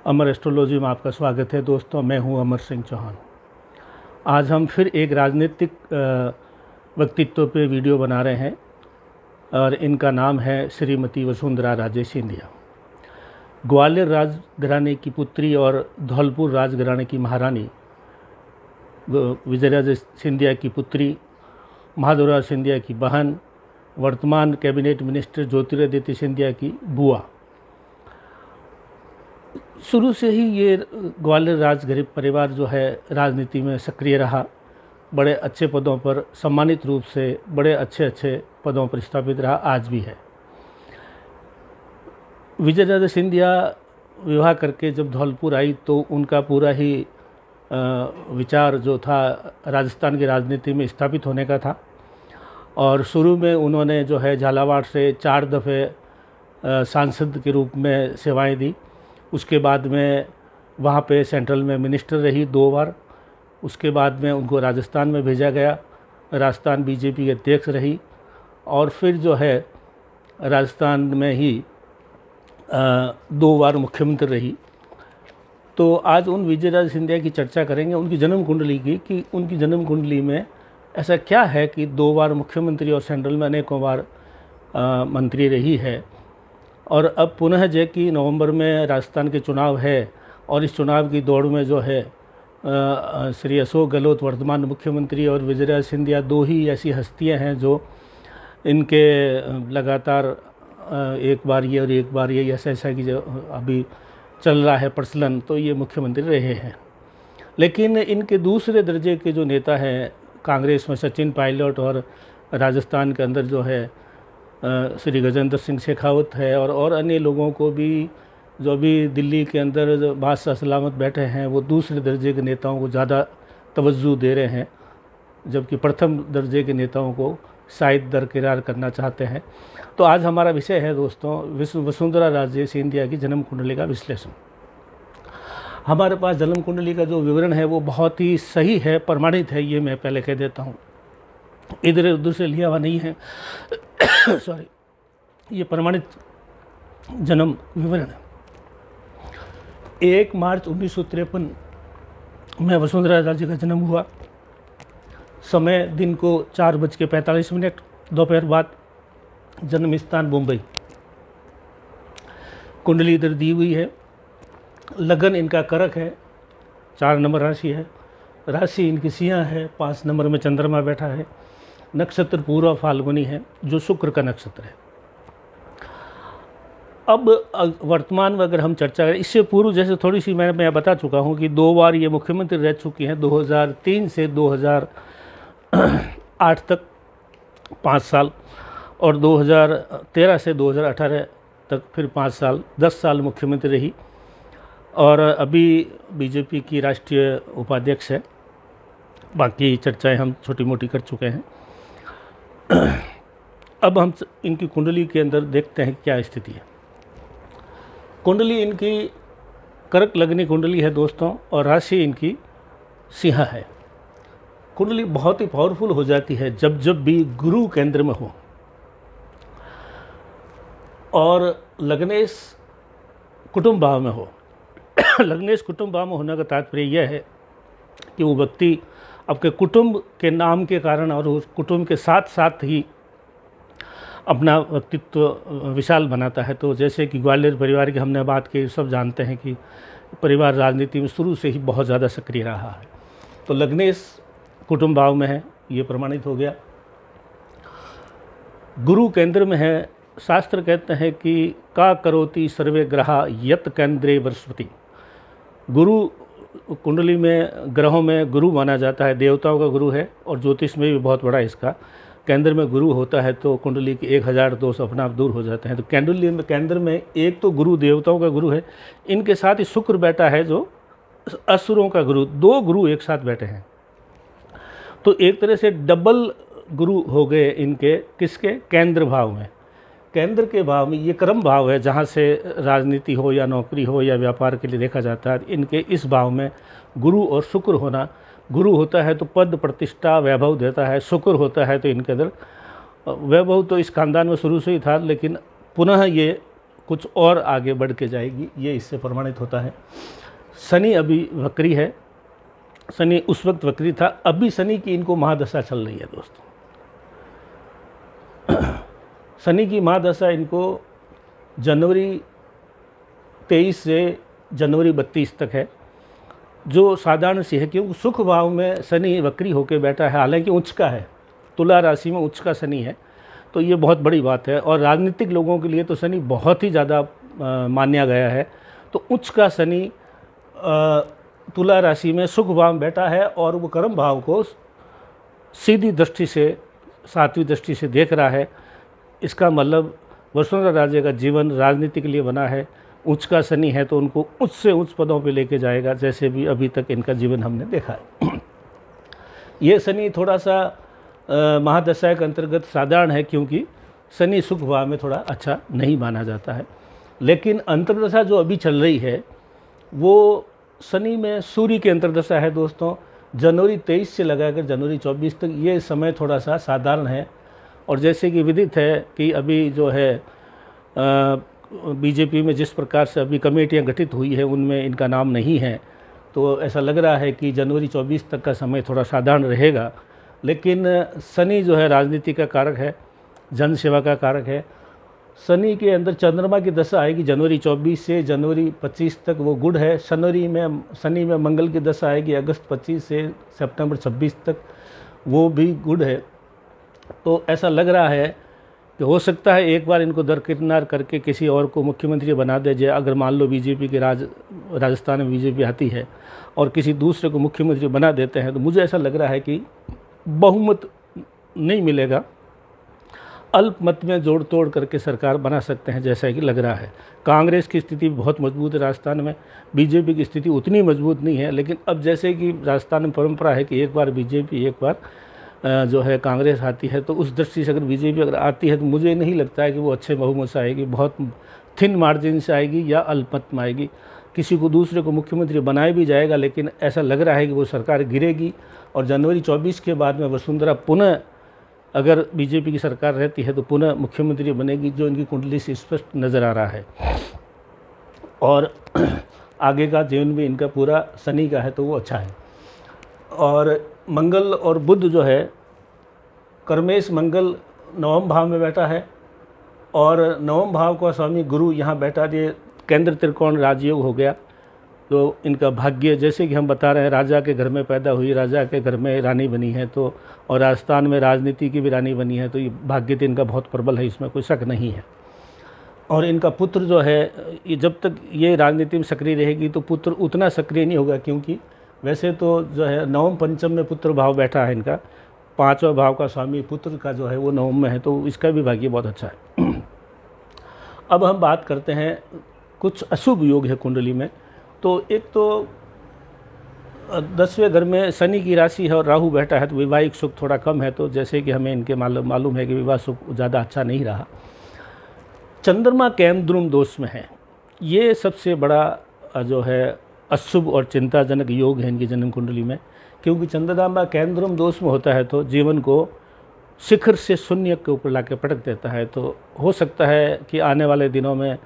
अमर astrology में आपका स्वागत है दोस्तों। मैं हूं अमर सिंह चौहान। आज हम फिर एक राजनीतिक व्यक्तित्व पे वीडियो बना रहे हैं और इनका नाम है श्रीमती वसुंधरा राजे सिंधिया। ग्वालियर राजघराने की पुत्री और धौलपुर राजघराने की महारानी विजयराजे सिंधिया की पुत्री, महादेवराव सिंधिया की बहन, वर्तमान कैबिनेट मिनिस्टर ज्योतिरादित्य सिंधिया की बुआ। शुरू से ही ये ग्वालियर राजघर परिवार जो है राजनीति में सक्रिय रहा। बड़े अच्छे पदों पर, सम्मानित रूप से बड़े अच्छे पदों पर स्थापित रहा, आज भी है। विजयराजे सिंधिया विवाह करके जब धौलपुर आई तो उनका पूरा ही विचार जो था राजस्थान की राजनीति में स्थापित होने का था। और शुरू में उन्होंने जो है झालावाड़ से 4 दफ़े सांसद के रूप में सेवाएं दी। उसके बाद में वहाँ पे सेंट्रल में मिनिस्टर रही 2 बार। उसके बाद में उनको राजस्थान में भेजा गया, राजस्थान बीजेपी के अध्यक्ष रही और फिर जो है राजस्थान में ही 2 बार मुख्यमंत्री रही। तो आज उन विजयराजे सिंधिया की चर्चा करेंगे, उनकी जन्म कुंडली की, कि उनकी जन्म कुंडली में ऐसा क्या है कि 2 बार मुख्यमंत्री और सेंट्रल में अनेकों बार मंत्री रही है। और अब पुनः जो कि नवंबर में राजस्थान के चुनाव है और इस चुनाव की दौड़ में जो है श्री अशोक गहलोत वर्तमान मुख्यमंत्री और विजयराजे सिंधिया 2 ही ऐसी हस्तियां हैं जो इनके लगातार एक बार ये और एक बार ये ऐसा कि जो अभी चल रहा है प्रचलन, तो ये मुख्यमंत्री रहे हैं। लेकिन इनके दूसरे दर्जे के जो नेता हैं कांग्रेस में सचिन पायलट और राजस्थान के अंदर जो है श्री गजेंद्र सिंह शेखावत है और अन्य लोगों को भी जो अभी दिल्ली के अंदर जो बादशाह सलामत बैठे हैं वो दूसरे दर्जे के नेताओं को ज़्यादा तवज्जो दे रहे हैं, जबकि प्रथम दर्जे के नेताओं को शायद दरकिरार करना चाहते हैं। तो आज हमारा विषय है दोस्तों वसुंधरा राजे सिंधिया की जन्म कुंडली का विश्लेषण। हमारे पास जन्म कुंडली का जो विवरण है वो बहुत ही सही है, प्रमाणित है, ये मैं पहले कह देता हूँ, इधर उधर से लिया हुआ नहीं है। सॉरी, ये प्रमाणित जन्म विवरण है। 1 मार्च 1953 में वसुंधरा राजे का जन्म हुआ। समय दिन को 4:45 दोपहर बाद। जन्म स्थान मुंबई। कुंडली इधर दी हुई है। लगन इनका करक है, 4 नंबर राशि है। राशि इनकी सिंह है, 5 नंबर में चंद्रमा बैठा है। नक्षत्र पूर्व फाल्गुनी है जो शुक्र का नक्षत्र है। अब वर्तमान में अगर हम चर्चा करें, इससे पूर्व जैसे थोड़ी सी मैं बता चुका हूं कि 2 बार ये मुख्यमंत्री रह चुकी हैं, 2003 से 2008 तक 5 साल और 2013 से 2018 तक फिर 5 साल, 10 साल मुख्यमंत्री रही और अभी बीजेपी की राष्ट्रीय उपाध्यक्ष है। बाकी चर्चाएं हम छोटी मोटी कर चुके हैं। अब हम इनकी कुंडली के अंदर देखते हैं क्या स्थिति है। कुंडली इनकी कर्क लग्नी कुंडली है दोस्तों और राशि इनकी सिंह है। कुंडली बहुत ही पावरफुल हो जाती है जब भी गुरु केंद्र में हो और लग्नेश कुटुंब भाव में हो। लग्नेश कुटुंब भाव में होने का तात्पर्य यह है कि वो व्यक्ति आपके कुटुंब के नाम के कारण और उस कुटुंब के साथ साथ ही अपना व्यक्तित्व विशाल बनाता है। तो जैसे कि ग्वालियर परिवार की हमने बात की, सब जानते हैं कि परिवार राजनीति में शुरू से ही बहुत ज़्यादा सक्रिय रहा है। तो लग्नेश कुटुंब भाव में है, ये प्रमाणित हो गया। गुरु केंद्र में है। शास्त्र कहते हैं कि का करोति सर्वे ग्रहा यत केंद्रे बृहस्पति। गुरु कुंडली में ग्रहों में गुरु माना जाता है, देवताओं का गुरु है और ज्योतिष में भी बहुत बड़ा इसका केंद्र में गुरु होता है। तो कुंडली के 1000 दोष अपना आप दूर हो जाते हैं। तो कुंडली में केंद्र में एक तो गुरु देवताओं का गुरु है, इनके साथ ही शुक्र बैठा है जो असुरों का गुरु। 2 गुरु एक साथ बैठे हैं, तो एक तरह से डबल गुरु हो गए इनके। किसके? केंद्र भाव में। केंद्र के भाव में ये कर्म भाव है, जहाँ से राजनीति हो या नौकरी हो या व्यापार के लिए देखा जाता है। इनके इस भाव में गुरु और शुक्र होना, गुरु होता है तो पद प्रतिष्ठा वैभव देता है, शुक्र होता है तो इनके अंदर वैभव तो इस खानदान में शुरू से ही था, लेकिन पुनः ये कुछ और आगे बढ़ के जाएगी, ये इससे प्रमाणित होता है। शनि अभी वक्री है, शनि उस वक्त वक्री था, अभी शनि की इनको महादशा चल रही है दोस्तों। शनि की महादशा इनको जनवरी 23 से जनवरी 32 तक है, जो साधारण सी है, क्योंकि सुख भाव में शनि वक्री होकर बैठा है, हालांकि उच्च का है, तुला राशि में उच्च का शनि है, तो ये बहुत बड़ी बात है। और राजनीतिक लोगों के लिए तो शनि बहुत ही ज़्यादा माना गया है। तो उच्च का शनि तुला राशि में सुख भाव में बैठा है और वो कर्म भाव को सीधी दृष्टि से, सातवीं दृष्टि से देख रहा है। इसका मतलब वसुंधरा राजे का जीवन राजनीति के लिए बना है। उच्च का शनि है तो उनको उच्च से उच्च पदों पे लेके जाएगा, जैसे भी अभी तक इनका जीवन हमने देखा है। ये शनि थोड़ा सा महादशा के अंतर्गत साधारण है, क्योंकि शनि सुख भाव में थोड़ा अच्छा नहीं माना जाता है। लेकिन अंतर्दशा जो अभी चल रही है वो शनि में सूर्य की अंतर्दशा है दोस्तों, जनवरी 23 से लगाकर जनवरी 24 तक। ये समय थोड़ा सा साधारण है। और जैसे कि विदित है कि अभी जो है बीजेपी में जिस प्रकार से अभी कमेटियां गठित हुई है उनमें इनका नाम नहीं है, तो ऐसा लग रहा है कि जनवरी 24 तक का समय थोड़ा साधारण रहेगा। लेकिन शनि जो है राजनीति का कारक है, जन सेवा का कारक है। शनि के अंदर चंद्रमा की दशा आएगी जनवरी 24 से जनवरी 25 तक, वो गुड है। शनि में मंगल की दशा आएगी अगस्त 25 से सितंबर 26 तक, वो भी गुड है। तो ऐसा लग रहा है कि हो सकता है एक बार इनको दरकिनार करके किसी और को मुख्यमंत्री बना दे जाए। अगर मान लो बीजेपी के राजस्थान में बीजेपी आती है और किसी दूसरे को मुख्यमंत्री बना देते हैं, तो मुझे ऐसा लग रहा है कि बहुमत नहीं मिलेगा, अल्पमत में जोड़ तोड़ करके सरकार बना सकते हैं, जैसा कि लग रहा है। कांग्रेस की स्थिति बहुत मजबूत है राजस्थान में, बीजेपी की स्थिति उतनी मजबूत नहीं है। लेकिन अब जैसे कि राजस्थान में परंपरा है कि एक बार बीजेपी एक बार जो है कांग्रेस आती है, तो उस दृष्टि से अगर बीजेपी अगर आती है तो मुझे नहीं लगता है कि वो अच्छे बहुमत से आएगी, बहुत थिन मार्जिन से आएगी या अल्पमत में आएगी। किसी को दूसरे को मुख्यमंत्री बनाया भी जाएगा, लेकिन ऐसा लग रहा है कि वो सरकार गिरेगी। और जनवरी 24 के बाद में वसुंधरा पुनः, अगर बीजेपी की सरकार रहती है तो पुनः मुख्यमंत्री बनेगी, जो इनकी कुंडली से स्पष्ट नज़र आ रहा है। और आगे का जीवन भी इनका पूरा शनि का है तो वो अच्छा है। और मंगल और बुध जो है, कर्मेश मंगल नवम भाव में बैठा है और नवम भाव का स्वामी गुरु यहाँ बैठा दिए, केंद्र त्रिकोण राजयोग हो गया। तो इनका भाग्य, जैसे कि हम बता रहे हैं, राजा के घर में पैदा हुई, राजा के घर में रानी बनी है, तो और राजस्थान में राजनीति की भी रानी बनी है, तो ये भाग्य तो इनका बहुत प्रबल है, इसमें कोई शक नहीं है। और इनका पुत्र जो है, ये जब तक ये राजनीति में सक्रिय रहेगी तो पुत्र उतना सक्रिय नहीं होगा, क्योंकि वैसे तो जो है नवम पंचम में पुत्र भाव बैठा है इनका, पांचवा भाव का स्वामी पुत्र का जो है वो नवम में है, तो इसका भी भाग्य बहुत अच्छा है। अब हम बात करते हैं कुछ अशुभ योग है कुंडली में। तो एक तो 10वें घर में शनि की राशि है और राहु बैठा है, तो वैवाहिक सुख थोड़ा कम है। तो जैसे कि हमें इनके मालूम है कि विवाह सुख ज़्यादा अच्छा नहीं रहा। चंद्रमा केंद्रुम दोष में है, ये सबसे बड़ा जो है अशुभ और चिंताजनक योग है इनकी जन्म कुंडली में, क्योंकि चंद्रमा केंद्रुम दोष में होता है तो जीवन को शिखर से शून्य के ऊपर लाके पटक देता है। तो हो सकता है कि आने वाले दिनों में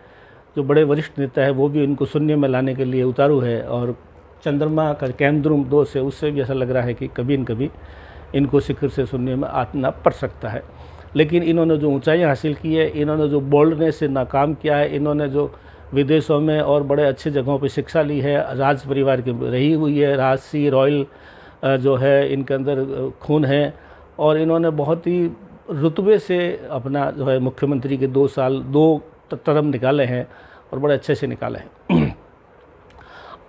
जो बड़े वरिष्ठ नेता है वो भी इनको शून्य में लाने के लिए उतारू है। और चंद्रमा का केंद्रुम दोष है, उससे भी ऐसा लग रहा है कि कभी न कभी इनको शिखर से शून्य में आना पड़ सकता है। लेकिन इन्होंने जो ऊंचाइयां हासिल की है, इन्होंने जो बोल्डनेस से नाकाम किया है, इन्होंने जो विदेशों में और बड़े अच्छे जगहों पे शिक्षा ली है, राज परिवार की रही हुई है, राजसी रॉयल जो है इनके अंदर खून है, और इन्होंने बहुत ही रुतबे से अपना जो है मुख्यमंत्री के 2 साल 2 टर्म निकाले हैं और बड़े अच्छे से निकाले हैं।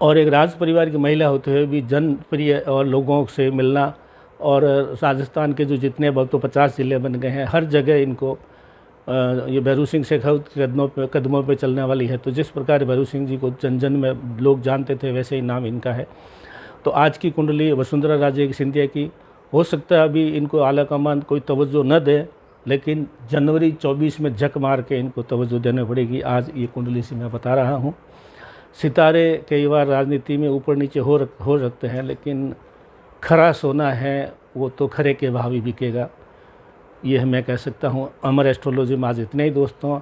और एक राज परिवार की महिला होते हुए भी जनप्रिय और लोगों से मिलना, और राजस्थान के जो जितने बहुत तो 50 ज़िले बन गए हैं, हर जगह इनको ये भैरू सिंह शेखावत के कदमों पे चलने वाली है। तो जिस प्रकार भैरू सिंह जी को जन जन में लोग जानते थे, वैसे ही नाम इनका है। तो आज की कुंडली वसुंधरा राजे की सिंधिया की, हो सकता है अभी इनको आला कमान कोई तवज्जो न दे, लेकिन जनवरी 24 में झक मार के इनको तवज्जो देनी पड़ेगी। आज ये कुंडली से मैं बता रहा हूँ। सितारे कई बार राजनीति में ऊपर नीचे हो सकते हैं, लेकिन खरा सोना है वो तो खरे के भाव ही बिकेगा, ये मैं कह सकता हूँ। अमर एस्ट्रोलॉजी में आज इतने ही दोस्तों।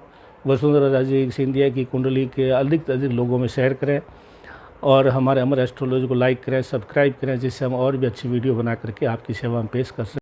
वसुंधरा राजे सिंधिया की कुंडली के अधिक से अधिक लोगों में शेयर करें और हमारे अमर एस्ट्रोलॉजी को लाइक करें, सब्सक्राइब करें, जिससे हम और भी अच्छी वीडियो बना करके आपकी सेवा में पेश कर सकें।